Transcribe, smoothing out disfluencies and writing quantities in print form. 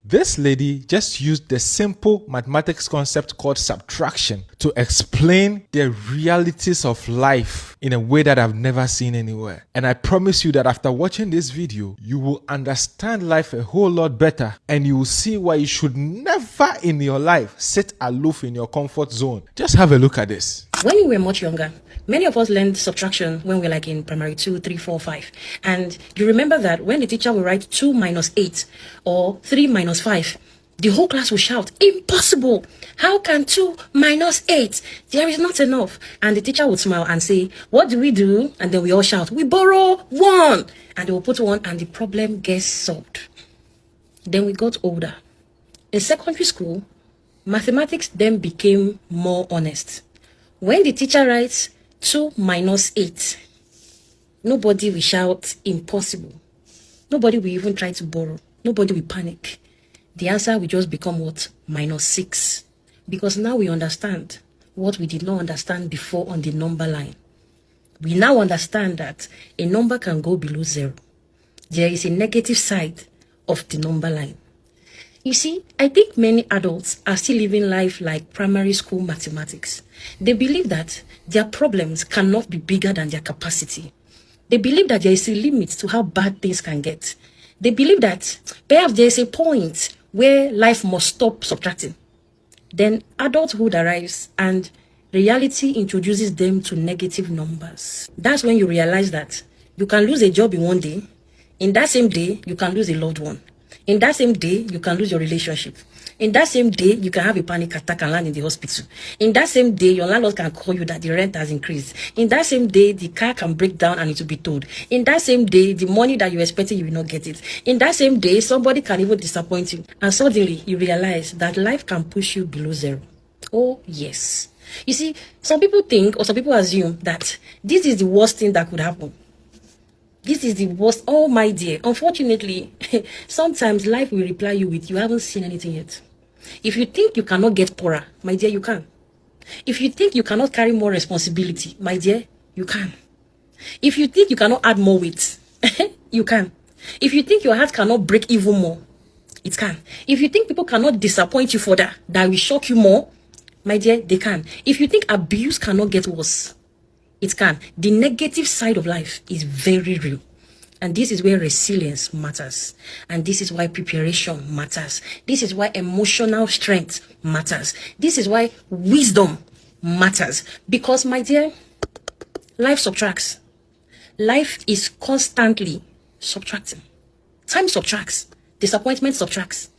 This lady just used the simple mathematics concept called subtraction to explain the realities of life in a way that I've never seen anywhere. And I promise you that after watching this video, you will understand life a whole lot better, and you will see why you should never in your life sit aloof in your comfort zone. Just have a look at this. When we were much younger, many of us learned subtraction when we were like in primary 2, 3, 4, 5. And you remember that when the teacher will write 2 minus 8 or 3 minus 5, the whole class will shout, "Impossible! How can 2 minus 8? There is not enough." And the teacher would smile and say, "What do we do?" And then we all shout, "We borrow 1." And they will put 1 and the problem gets solved. Then we got older. In secondary school, mathematics then became more honest. When the teacher writes 2 minus 8, nobody will shout "impossible." Nobody will even try to borrow. Nobody will panic. The answer will just become what? -6. Because now we understand what we did not understand before on the number line. We now understand that a number can go below 0. There is a negative side of the number line. You see, I think many adults are still living life like primary school mathematics. They believe that their problems cannot be bigger than their capacity. They believe that there is a limit to how bad things can get. They believe that perhaps there is a point where life must stop subtracting. Then adulthood arrives and reality introduces them to negative numbers. That's when you realize that you can lose a job in one day. In that same day, you can lose a loved one. In that same day, you can lose your relationship. In that same day, you can have a panic attack and land in the hospital. In that same day, your landlord can call you that the rent has increased. In that same day, the car can break down and it will be towed. In that same day, the money that you expected, you will not get it. In that same day, somebody can even disappoint you. And suddenly, you realize that life can push you below 0. Oh, yes. You see, some people think or some people assume that this is the worst thing that could happen. This is the worst. Oh, my dear. Unfortunately, sometimes life will reply you with, "You haven't seen anything yet." If you think you cannot get poorer, my dear, you can. If you think you cannot carry more responsibility, my dear, you can. If you think you cannot add more weight, you can. If you think your heart cannot break even more, it can. If you think people cannot disappoint you further, that will shock you more, my dear, they can. If you think abuse cannot get worse, it can. The negative side of life is very real. And this is where resilience matters. And this is why preparation matters. This is why emotional strength matters. This is why wisdom matters. Because, my dear, life subtracts. Life is constantly subtracting. Time subtracts. Disappointment subtracts.